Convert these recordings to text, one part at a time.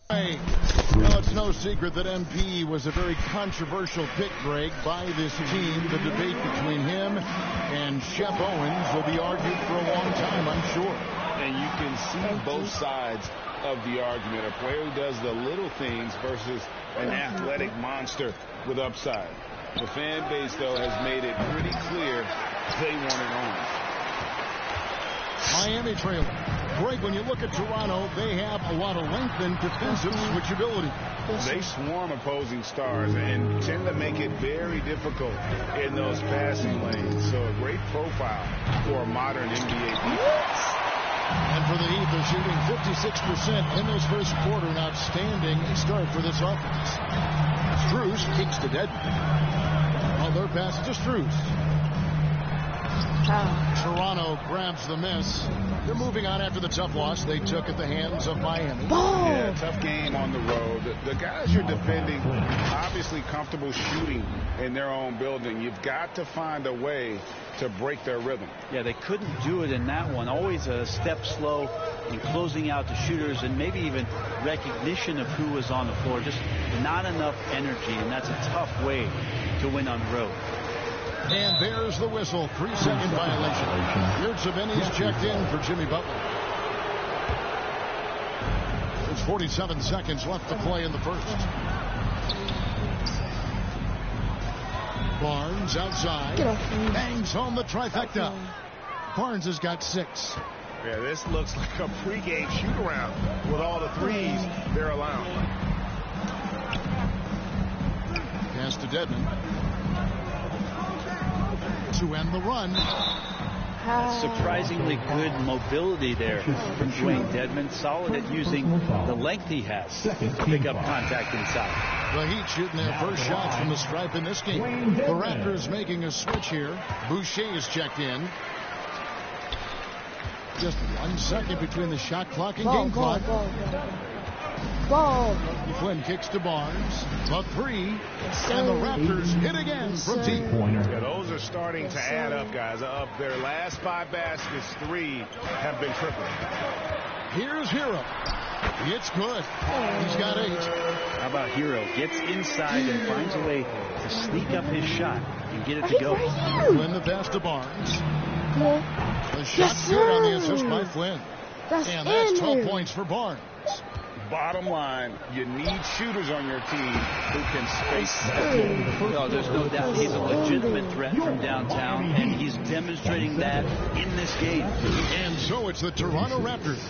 Hey, well, it's no secret that MP was a very controversial pick, Greg, by this team. The debate between him and Shep Owens will be argued for a long time, I'm sure. And you can see both sides of the argument. A player who does the little things versus an athletic monster with upside. The fan base, though, has made it pretty clear they want it Owens. Miami trailer. Greg, when you look at Toronto, they have a lot of length and defensive switchability. They swarm opposing stars and tend to make it very difficult in those passing lanes. So a great profile for a modern NBA defense. And for the Heat, they're shooting 56% in this first quarter. An outstanding start for this offense. Strus kicks to Dedmon. Other pass to Strus. Toronto grabs the miss. They're moving on after the tough loss they took at the hands of Miami. Yeah, tough game on the road. The guys you're defending obviously comfortable shooting in their own building. You've got to find a way to break their rhythm. Yeah, they couldn't do it in that one. Always a step slow in closing out the shooters and maybe even recognition of who was on the floor. Just not enough energy, and that's a tough way to win on the road. And there's the whistle. 3-second violation. Yurtseven's checked in for Jimmy Butler. There's 47 seconds left to play in the first. Barnes outside. Bangs home the trifecta. Barnes has got 6. Yeah, this looks like a pregame shoot-around with all the threes they're allowing. Pass to Dedmon. To end the run. Surprisingly good mobility there from Dewayne Dedmon. Solid at using the length he has to pick up contact inside. The Heat shooting their first shots from the stripe in this game. The Raptors making a switch here. Boucher is checked in. Just 1 second between the shot clock and game clock. Flynn kicks to Barnes. A 3. And the Raptors hit again from deep. Yeah, those are starting to add up, guys. Up their last 5 baskets, 3 have been triple. Here's Hero. It's good. He's got 8. How about Hero? Gets inside and finds a way to sneak up his shot and get it to go. Flynn the pass to Barnes. The shot's good on the assist by Flynn. And that's 12 points for Barnes. Bottom line, you need shooters on your team who can space. No, there's no doubt he's a legitimate threat from downtown, and he's demonstrating that in this game. And so it's the Toronto Raptors.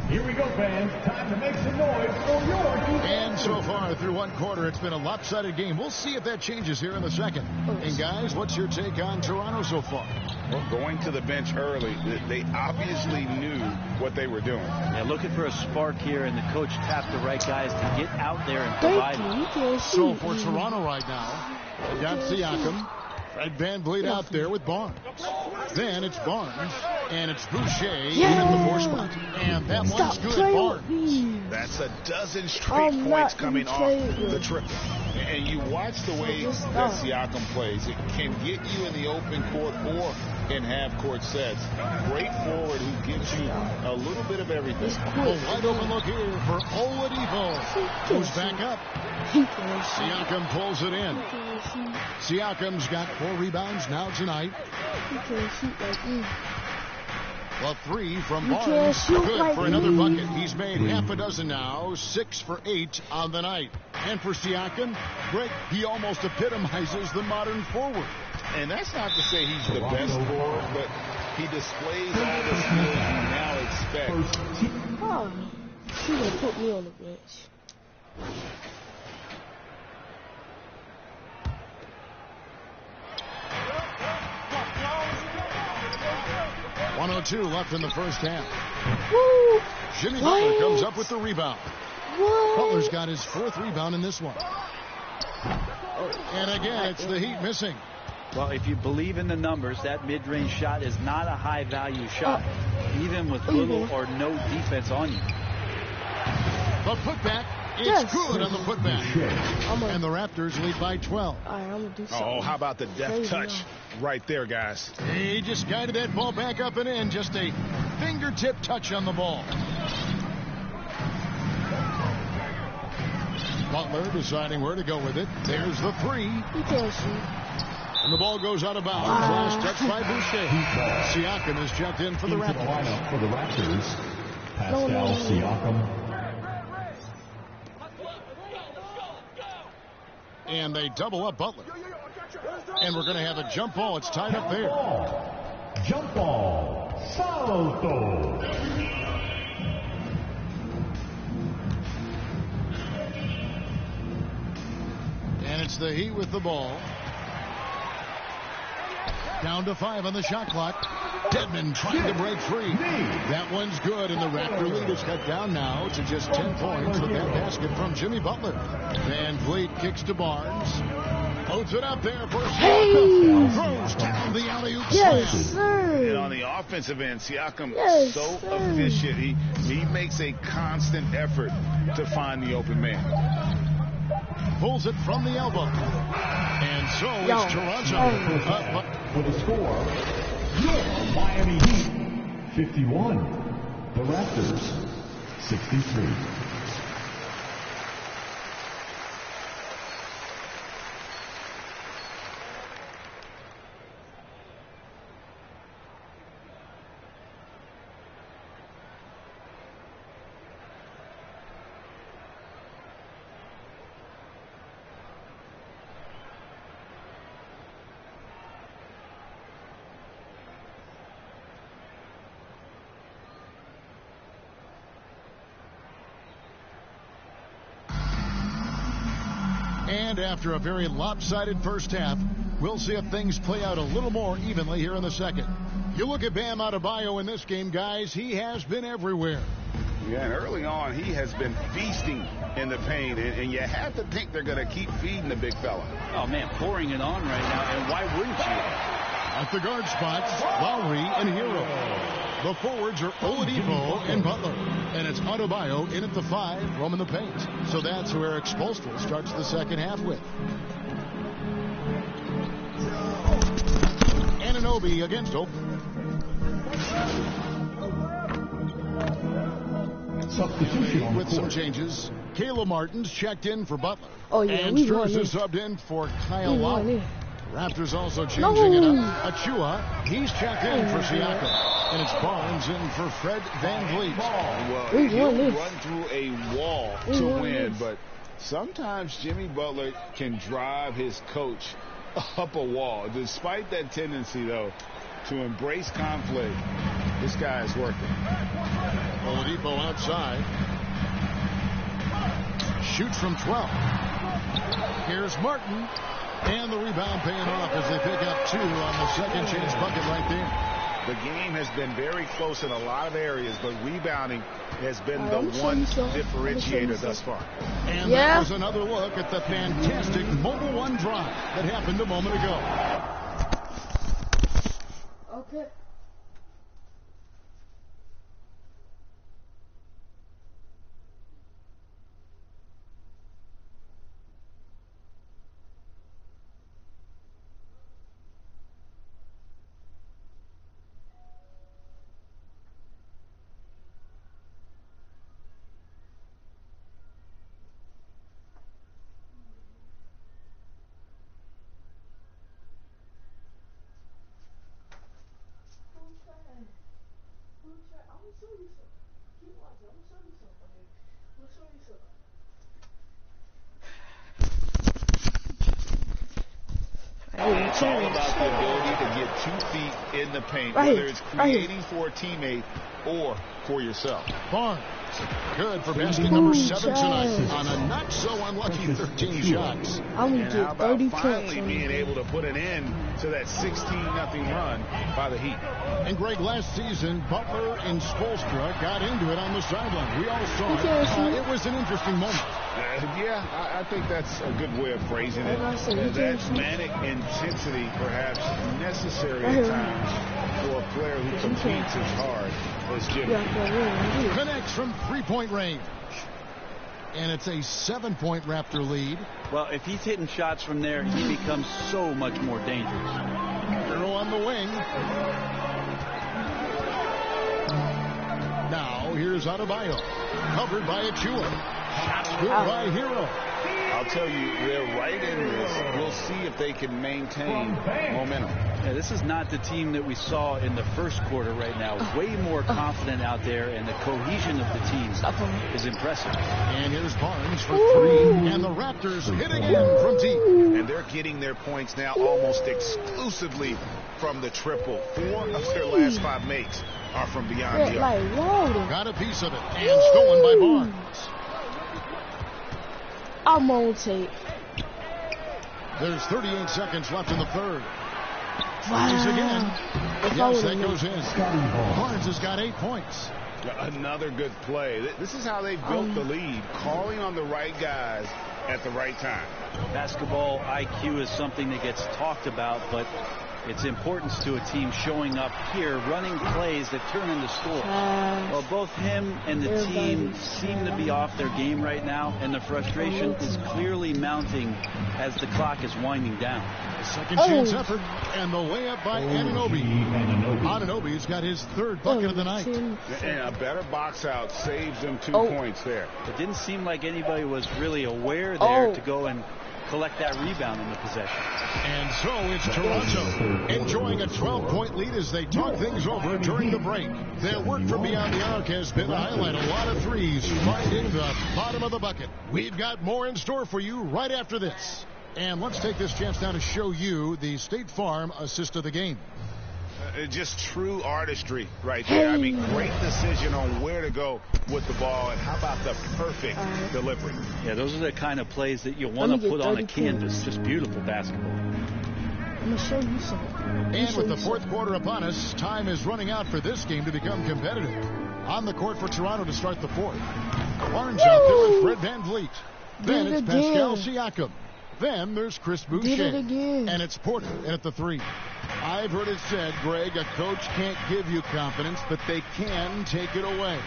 Here we go, fans. Time to make some noise for your defense. And so far through one quarter, it's been a lopsided game. We'll see if that changes here in the second. And guys, what's your take on Toronto so far? Well, going to the bench early, they obviously knew what they were doing. Yeah, looking for a spark here, and the coach tapped the right guys to get out there and provide it. So for Toronto right now, they got Siakam. Fred VanVleet out there with Barnes. Then it's Barnes, and it's Boucher in the 4 spot. And that one's good, Barnes. That's a dozen straight points coming off the triple. And you watch the way that Siakam plays. It can get you in the open court or in half-court sets. Great forward who gives you a little bit of everything. A wide open look here for Oladipo. Goes back up. Siakam pulls it in. Siakam's got 4 rebounds now tonight. A 3 from Barnes. Good for another bucket. He's made half a dozen now. 6 for 8 on the night. And for Siakam, Greg, he almost epitomizes the modern forward. And that's not to say he's the best forward, but he displays all the skills you now expect. Oh, she gonna put me on the bench. .102 left in the first half. Woo! Jimmy Butler comes up with the rebound. What? Butler's got his 4th rebound in this one. And again, it's the Heat missing. Well, if you believe in the numbers, that mid-range shot is not a high-value shot, even with little or no defense on you. The putback, it's good on the putback. And the Raptors lead by 12. I'm gonna do something. Oh, how about the deft touch right there, guys? He just guided that ball back up and in. Just a fingertip touch on the ball. Butler deciding where to go with it. There's the three. He can't shoot. And the ball goes out of bounds. Last touch by Boucher. Siakam is checked in for the Raptors. For the Raptors, Pascal Siakam. And they double up Butler. And we're going to have a jump ball. It's tied up there. Jump ball. Salto. And it's the Heat with the ball. Down to 5 on the shot clock. Dedmon trying to break free. That one's good, and the Raptor lead is cut down now to just 10 points with that basket from Jimmy Butler. Van Vliet kicks to Barnes. Loads it up there for Siakam. Throws down the alley-oop Yes, slam. sir. And on the offensive end, Siakam Yes, so sir. efficient. He makes a constant effort to find the open man. Pulls it from the elbow. And so it's Toronto. For the score, your Miami Heat 51. The Raptors 63. And after a very lopsided first half, we'll see if things play out a little more evenly here in the second. You look at Bam Adebayo in this game, guys, he has been everywhere. Yeah, and early on, he has been feasting in the paint, and you have to think they're going to keep feeding the big fella. Oh, man, pouring it on right now, and why wouldn't you? At the guard spots, Lowry and Hero. The forwards are Oladipo and Butler. And it's Adebayo in at the 5, roaming the paint. So that's who Eric Spoelstra starts the second half with. Anunoby against Oak. Substitution With some changes. Kayla Martin's checked in for Butler. Oh, yeah, and we won Struz is it. subbed in for Kyle We won Lowry. it. Raptors also changing it No. up. Achua, he's checked in for Siakam. And it's Barnes in for Fred Van Vliet. Well, We he'll won this. run through a wall We to won win, this. but sometimes Jimmy Butler can drive his coach up a wall. Despite that tendency, though, to embrace conflict, this guy is working. Oladipo outside. Shoots from 12. Here's Martin. And the rebound paying off as they pick up 2 on the second chance bucket right there. The game has been very close in a lot of areas, but rebounding has been the I'm one so- differentiator thus far. And Yeah. that was another look at the fantastic Mobile One drive that happened a moment ago. Okay. It's all about the ability to get 2 feet in the paint, Right whether here. it's Right here. creating for a teammate or for yourself. Barnes, good for basket number 7 tonight Yes. on a not so unlucky 13 shots. I'm gonna And how get about 30 points. finally on being it. able to put an end to that 16-0 run by the Heat? And Greg, last season, Butler and Spoelstra got into it on the sideline. We all saw Okay, it. see. It was an interesting moment. Yeah, I think that's a good way of phrasing it. Like I said, you That can't- manic intensity, perhaps necessary Right at here. times for a player who You competes can't. as hard as Jimmy. Yeah, yeah, yeah. Connects from 3-point range. And it's a 7-point Raptor lead. Well, if he's hitting shots from there, he becomes so much more dangerous. Hero on the wing. here's Adebayo. Covered by Achua. Shots good by Hero. I'll tell you, they're right in this. We'll see if they can maintain momentum. Yeah, this is not the team that we saw in the first quarter right now. Way more confident out there, and the cohesion of the teams is impressive. And here's Barnes for three, and the Raptors hit again from deep. And they're getting their points now almost exclusively from the triple. 4 of their last 5 makes are from beyond the arc. Got a piece of it, and stolen by Barnes. I'm on tape. There's 38 seconds left in the third. Fires again. Yes, that goes in. Barnes has got 8 points. Another good play. This is how they built the lead, calling on the right guys at the right time. Basketball IQ is something that gets talked about, but its importance to a team showing up here, running plays that turn into scores. Well, both him and the team seem to be off their game right now, and the frustration is clearly mounting as the clock is winding down. Second chance effort, and the layup by Anunoby. Anunoby's got his 3rd bucket of the night. And a better box out saves them 2 points there. It didn't seem like anybody was really aware there to go and collect that rebound in the possession. And so it's Toronto enjoying a 12-point lead as they talk things over during the break. Their work from beyond the arc has been to highlight a lot of threes, finding the bottom of the bucket. We've got more in store for you right after this. And let's take this chance now to show you the State Farm assist of the game. Just true artistry right there. I mean, great decision on where to go with the ball, and how about the perfect delivery? Yeah, those are the kind of plays that you want to put on a canvas. Just beautiful basketball. I'm going to show you something. And with the 4th quarter upon us, time is running out for this game to become competitive. On the court for Toronto to start the 4th. Barnes out there with Fred VanVleet. Then it's Pascal Siakam. Then there's Chris Boucher. And it's Porter in at the 3. I've heard it said, Greg, a coach can't give you confidence, but they can take it away.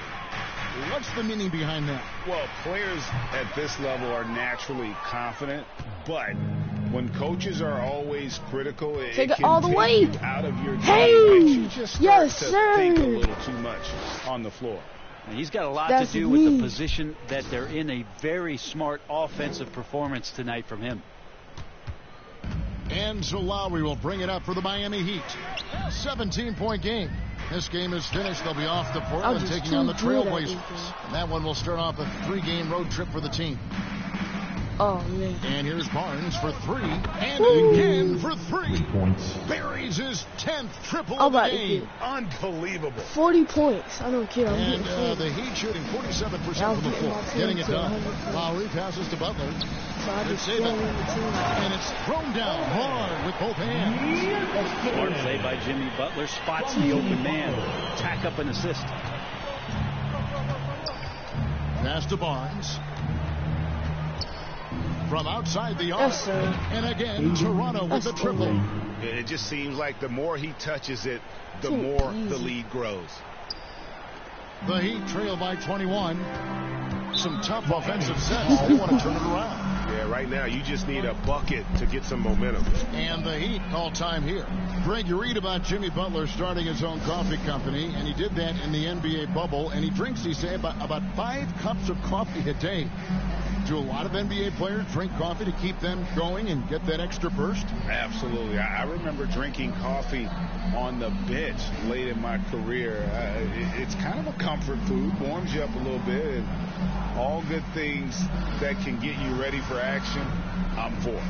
What's the meaning behind that? Well, players at this level are naturally confident, but when coaches are always critical, it can all the way out of your game. Makes you just start to think a little too much on the floor. And he's got a lot to do with the position that they're in. A very smart offensive performance tonight from him. And so Lowry will bring it up for the Miami Heat. 17-point game. This game is finished. They'll be off to Portland taking on the Trailblazers. And that one will start off a 3-game road trip for the team. Oh, man. And here's Barnes for 3. And again for 3. Buries his 10th triple of the game. Unbelievable. 40 points. I don't care. And the Heat shooting 47% from the floor. Getting it done. Lowry passes to Butler. And it's thrown down hard with both hands. Smart play by Jimmy Butler. Spots the open man. Tack up an assist. Pass to Barnes. From outside the arc. And again, Toronto with the triple. It just seems like the more he touches it, the more the lead grows. The Heat trail by 21. Some tough offensive sets. They want to turn it around. Yeah, right now you just need a bucket to get some momentum. And the Heat call time here. Greg, you read about Jimmy Butler starting his own coffee company, and he did that in the NBA bubble, and he drinks, he said, about 5 cups of coffee a day. Do a lot of NBA players drink coffee to keep them going and get that extra burst? Absolutely. I remember drinking coffee on the bench late in my career. It's kind of a comfort food, warms you up a little bit, and all good things that can get you ready for action, I'm for.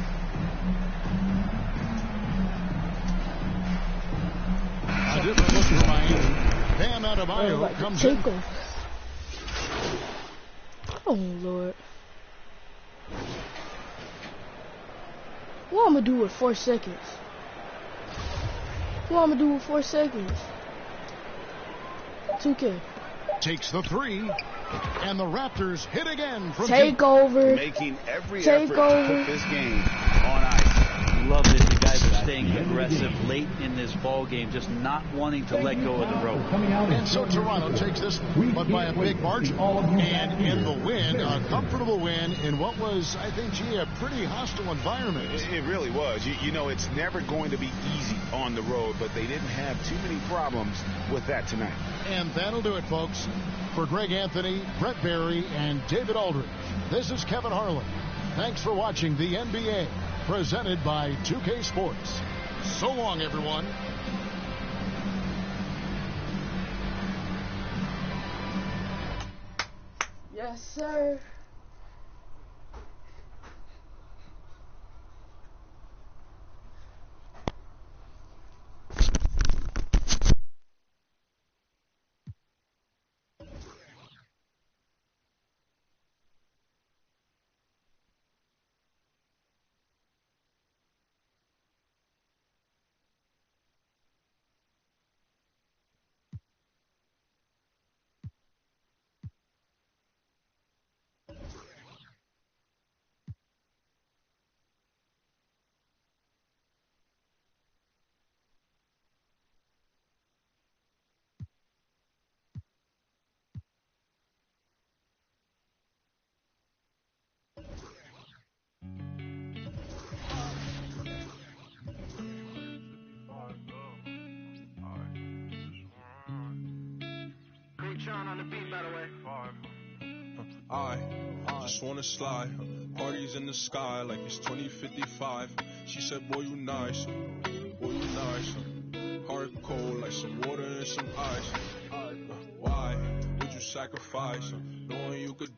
A different look for Miami. Bam Adebayo comes in. Oh, Lord. What I'm going to do with 4 seconds? What I'm going to do with 4 seconds? 2K. Takes the 3. And the Raptors hit again from take over. Making every effort to put this game on ice. Love that you guys staying aggressive late in this ball game, just not wanting to let go of the rope. And so Toronto takes this, but by a big margin. And in the win, a comfortable win in what was, I think, a pretty hostile environment. It really was. You know, it's never going to be easy on the road, but they didn't have too many problems with that tonight. And that'll do it, folks. For Greg Anthony, Brett Barry, and David Aldridge, this is Kevin Harlan. Thanks for watching the NBA, presented by 2K Sports. So long, everyone. Yes, sir. On the beat, by the way. I just wanna slide. Parties in the sky like it's 2055. She said, boy, you nice. Boy, you nice. Heart cold like some water and some ice. Why would you sacrifice? Knowing you could,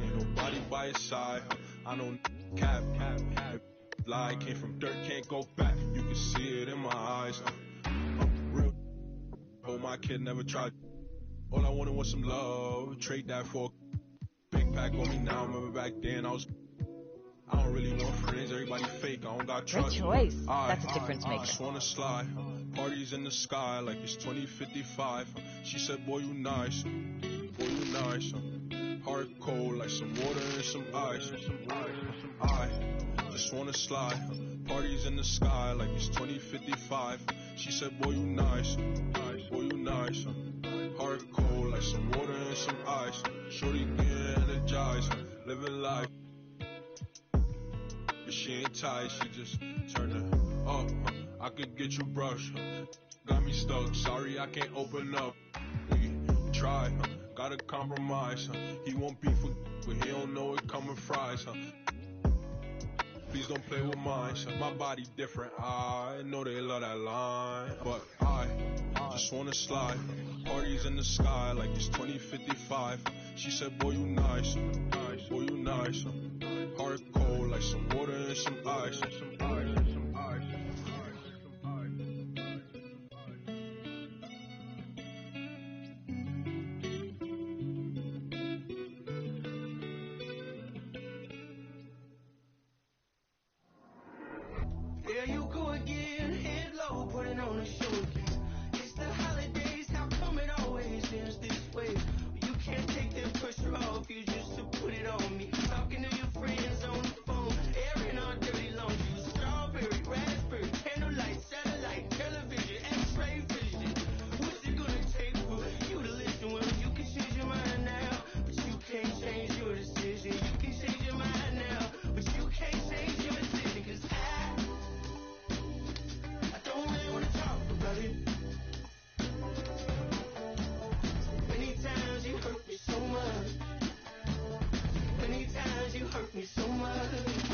ain't nobody by your side. I don't cap. Lie came from dirt, can't go back. You can see it in my eyes. Real. Oh, my kid never tried. All I wanted was some love. Trade that for a big pack on me now. Remember back then I don't really want friends. Everybody fake. I don't got trust. Great choice. That's a difference maker. I just wanna slide. Parties in the sky like it's 2055. She said, boy, you nice. Boy, you nice. Heart cold like some water and some ice. I just wanna slide. Parties in the sky like it's 2055. She said, boy, you nice. Boy, you nice. Heart cold like some water and some ice. Shorty getting energized, living life. But she ain't tight, she just turned it up. I could get you brushed. Got me stuck, sorry I can't open up. We try, gotta compromise. He won't be for, but he don't know it coming fries. Please don't play with mine. My body different. I know they love that line, but I just wanna slide. Parties in the sky like it's 2055. She said, boy, you nice. Boy, you nice. Heart cold like some water and some ice. There you go again, head low, putting on a show again. It's the holidays, how come it always ends this way? You can't take that pressure off you just to put it on me. Talking to your friends on the phone, airing our dirty laundry. Strawberry, raspberry, candlelight, satellite, television, x-ray vision. What's it gonna take for you to listen? Well, you can change your mind now, but you can't change your decision. You can change your mind now, but you can't change your decision. Cause I don't really wanna talk about it. Many times you hurt me so much. Many times you hurt me so much.